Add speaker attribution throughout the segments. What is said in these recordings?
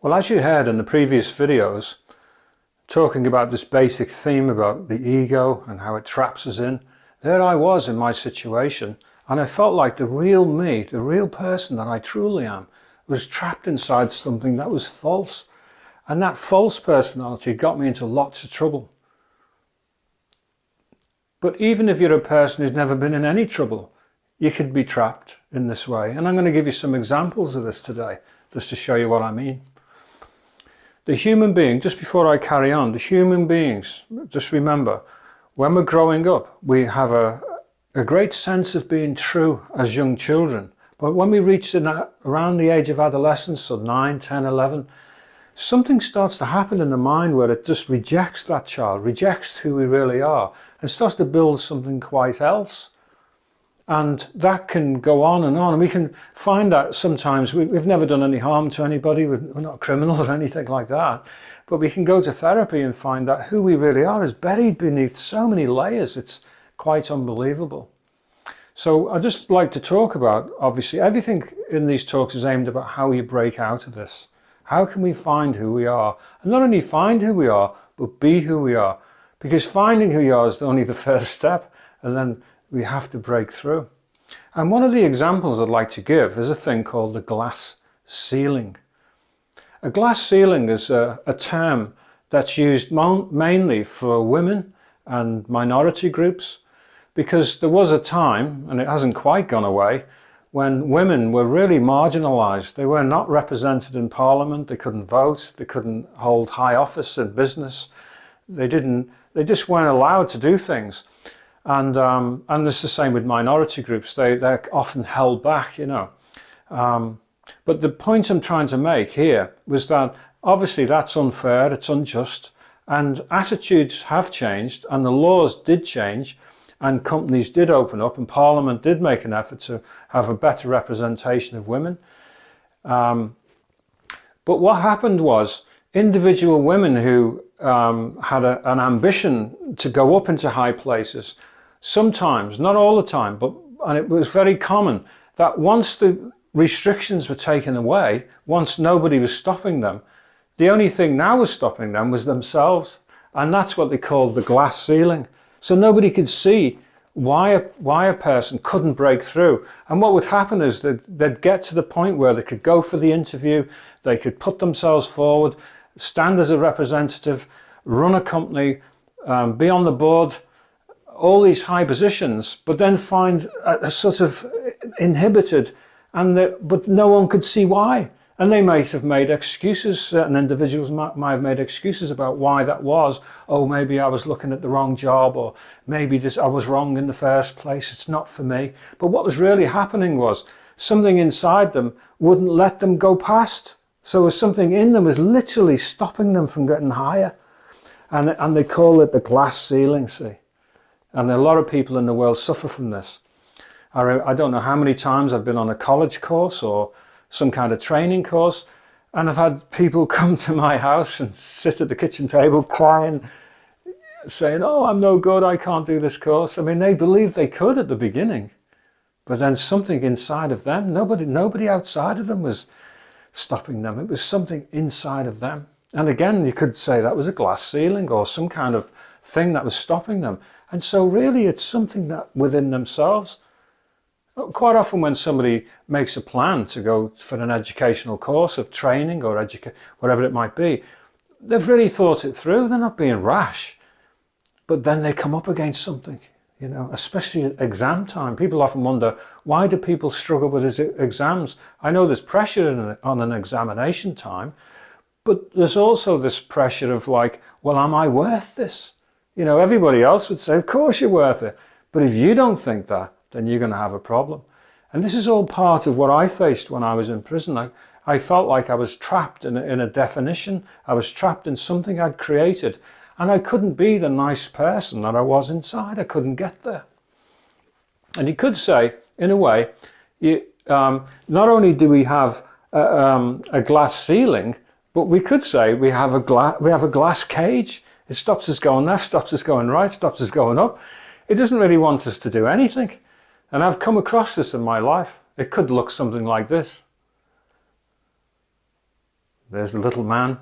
Speaker 1: Well, as you heard in the previous videos, talking about this basic theme about the ego and how it traps us in, there I was in my situation, and I felt like the real me, the real person that I truly am, was trapped inside something that was false. And that false personality got me into lots of trouble. But even if you're a person who's never been in any trouble, you could be trapped in this way. And I'm going to give you some examples of this today, just to show you what I mean. The human being, just before I carry on, the human beings, just remember, when we're growing up, we have a great sense of being true as young children. But when we reach around the age of adolescence, so 9, 10, 11, something starts to happen in the mind where it just rejects that child, rejects who we really are, and starts to build something quite else. And that can go on. And we can find that sometimes we've never done any harm to anybody, we're not criminals or anything like that. But we can go to therapy and find that who we really are is buried beneath so many layers, it's quite unbelievable. So I'd just like to talk about, obviously, everything in these talks is aimed about how you break out of this. How can we find who we are? And not only find who we are, but be who we are. Because finding who you are is only the first step, and then we have to break through. And one of the examples I'd like to give is a thing called a glass ceiling. A glass ceiling is a term that's used mainly for women and minority groups, because there was a time, and it hasn't quite gone away, when women were really marginalised. They were not represented in Parliament, they couldn't vote, they couldn't hold high office in business, they just weren't allowed to do things. And it's the same with minority groups, they're often held back, you know. But the point I'm trying to make here was that obviously that's unfair, it's unjust, and attitudes have changed, and the laws did change, and companies did open up, and Parliament did make an effort to have a better representation of women. But what happened was individual women who had an ambition to go up into high places, sometimes, not all the time, and it was very common that once the restrictions were taken away, once nobody was stopping them, the only thing now was stopping them was themselves. And that's what they called the glass ceiling. So nobody could see why a person couldn't break through. And what would happen is that they'd get to the point where they could go for the interview, they could put themselves forward, stand as a representative, run a company, be on the board, all these high positions, but then find a sort of inhibited, but no one could see why. And they might have made excuses, certain individuals might have made excuses about why that was. Oh, maybe I was looking at the wrong job, or maybe I was wrong in the first place, it's not for me. But what was really happening was something inside them wouldn't let them go past. So something in them was literally stopping them from getting higher. And they call it the glass ceiling, see. And a lot of people in the world suffer from this. I don't know how many times I've been on a college course or some kind of training course, and I've had people come to my house and sit at the kitchen table crying, saying, oh, I'm no good, I can't do this course. I mean, they believed they could at the beginning, but then something inside of them, nobody outside of them was stopping them. It was something inside of them. And again, you could say that was a glass ceiling or some kind of thing that was stopping them. And so really it's something that within themselves. Quite often when somebody makes a plan to go for an educational course of training or whatever it might be, they've really thought it through, they're not being rash. But then they come up against something, you know, especially at exam time. People often wonder, why do people struggle with exams? I know there's pressure on an examination time, but there's also this pressure of like, well, am I worth this? You know, everybody else would say, of course you're worth it. But if you don't think that, then you're going to have a problem. And this is all part of what I faced when I was in prison. I felt like I was trapped in a definition. I was trapped in something I'd created. And I couldn't be the nice person that I was inside. I couldn't get there. And you could say, in a way, not only do we have a glass ceiling, but we could say we have a glass cage. It stops us going left, stops us going right, stops us going up. It doesn't really want us to do anything. And I've come across this in my life. It could look something like this. There's the little man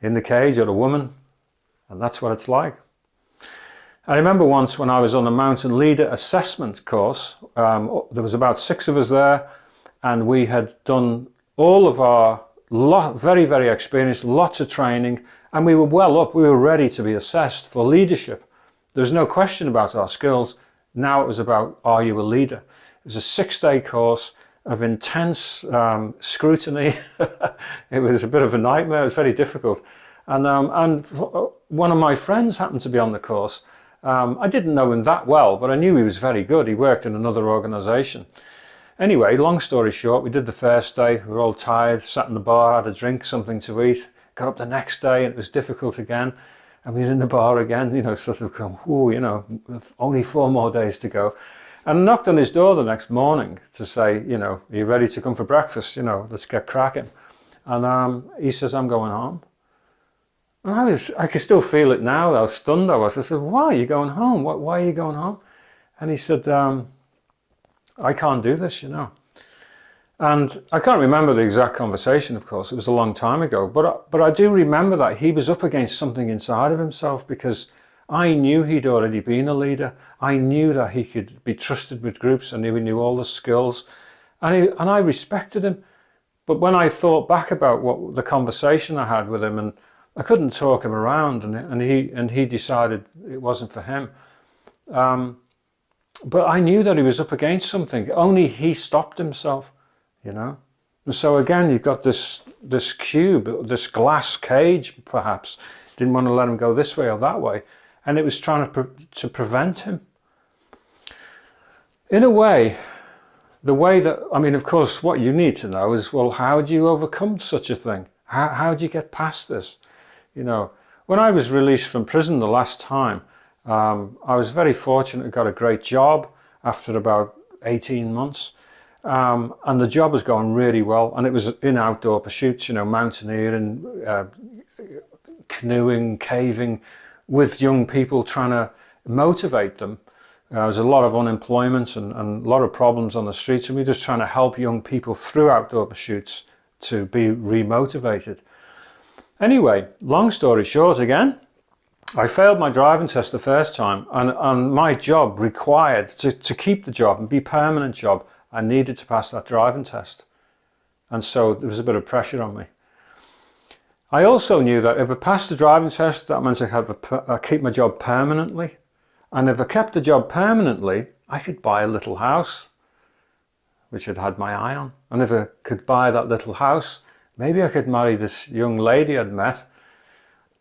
Speaker 1: in the cage, or the woman, and that's what it's like. I remember once when I was on a mountain leader assessment course, there was about 6 of us there, and we had done all of our very, very experienced, lots of training, and we were well up, we were ready to be assessed for leadership. There was no question about our skills. Now it was about, are you a leader? It was a 6-day course of intense scrutiny. It was a bit of a nightmare, it was very difficult. And one of my friends happened to be on the course. I didn't know him that well, but I knew he was very good. He worked in another organisation. Anyway, long story short, we did the first day. We were all tired, sat in the bar, had a drink, something to eat. Got up the next day and it was difficult again. And we were in the bar again, you know, sort of going, whoa, you know, only 4 more days to go. And I knocked on his door the next morning to say, you know, are you ready to come for breakfast? You know, let's get cracking. And he says, I'm going home. And I could still feel it now, how stunned I was. I said, why are you going home? Why are you going home? And he said, I can't do this, you know. And I can't remember the exact conversation, of course, it was a long time ago, but I do remember that he was up against something inside of himself, because I knew he'd already been a leader. I knew that he could be trusted with groups. I knew he knew all the skills, and I respected him. But when I thought back about what the conversation I had with him, and I couldn't talk him around, and he decided it wasn't for him. But I knew that he was up against something. Only he stopped himself, you know. And so again, you've got this cube, this glass cage, perhaps. Didn't want to let him go this way or that way. And it was trying to prevent him. In a way, the way that, I mean, of course, what you need to know is, well, how do you overcome such a thing? How do you get past this? You know, when I was released from prison the last time, I was very fortunate. I got a great job after about 18 months. And the job was going really well. And it was in outdoor pursuits, you know, mountaineering, canoeing, caving, with young people, trying to motivate them. There was a lot of unemployment and a lot of problems on the streets. And we were just trying to help young people through outdoor pursuits to be remotivated. Anyway, long story short again, I failed my driving test the first time, and my job required, to keep the job and be a permanent job, I needed to pass that driving test. And so there was a bit of pressure on me. I also knew that if I passed the driving test, that meant I'd keep my job permanently. And if I kept the job permanently, I could buy a little house, which I'd had my eye on. And if I could buy that little house, maybe I could marry this young lady I'd met,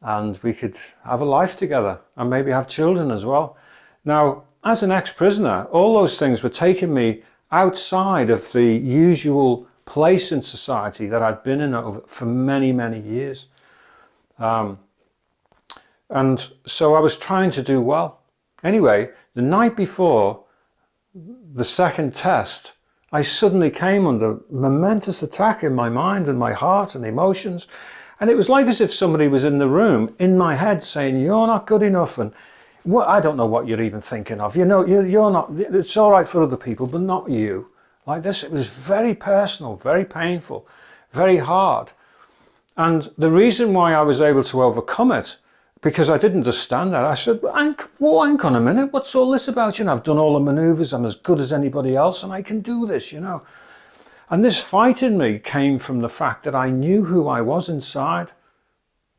Speaker 1: and we could have a life together and maybe have children as well. Now, as an ex-prisoner, all those things were taking me outside of the usual place in society that I'd been in for many, many years. And so I was trying to do well. Anyway, the night before the second test, I suddenly came under momentous attack in my mind and my heart and emotions. And it was like as if somebody was in the room, in my head, saying, you're not good enough, and I don't know what you're even thinking of. You know, you're not, it's all right for other people, but not you. Like this, it was very personal, very painful, very hard. And the reason why I was able to overcome it, because I didn't understand that, I said, hang on a minute, what's all this about? You know, I've done all the maneuvers, I'm as good as anybody else, and I can do this, you know. And this fight in me came from the fact that I knew who I was inside.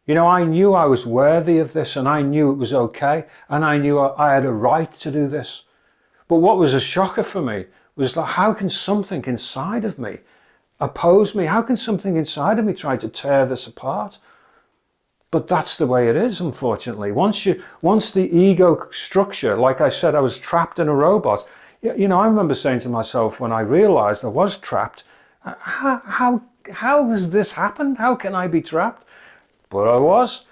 Speaker 1: You know, I knew I was worthy of this, and I knew it was okay, and I knew I had a right to do this. But what was a shocker for me was like, how can something inside of me oppose me? How can something inside of me try to tear this apart? But that's the way it is, unfortunately. Once the ego structure, like I said, I was trapped in a robot. You know, I remember saying to myself when I realized I was trapped, how has this happened? How can I be trapped? But I was.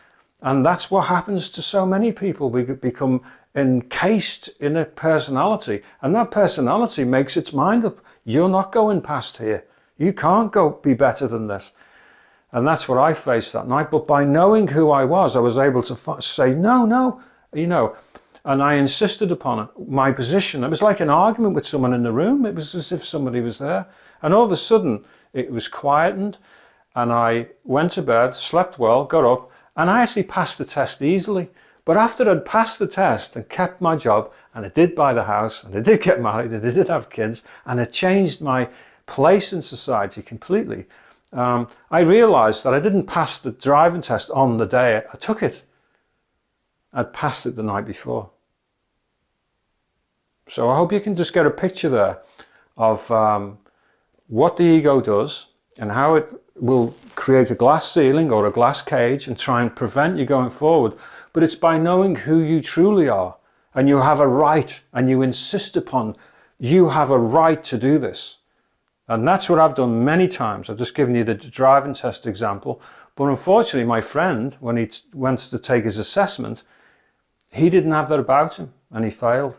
Speaker 1: And that's what happens to so many people. We become encased in a personality, and that personality makes its mind up. You're not going past here. You can't be better than this. And that's what I faced that night. But by knowing who I was able to say, no, you know, and I insisted upon it, my position. It was like an argument with someone in the room. It was as if somebody was there. And all of a sudden, it was quietened. and I went to bed, slept well, got up, and I actually passed the test easily. But after I'd passed the test and kept my job, and I did buy the house, and I did get married, and I did have kids, and it changed my place in society completely, I realized that I didn't pass the driving test on the day I took it. I'd passed it the night before. So I hope you can just get a picture there of what the ego does and how it will create a glass ceiling or a glass cage and try and prevent you going forward. But it's by knowing who you truly are, and you have a right, and you insist upon, you have a right to do this. And that's what I've done many times. I've just given you the driving test example. But unfortunately, my friend, when he went to take his assessment, he didn't have that about him, and he failed.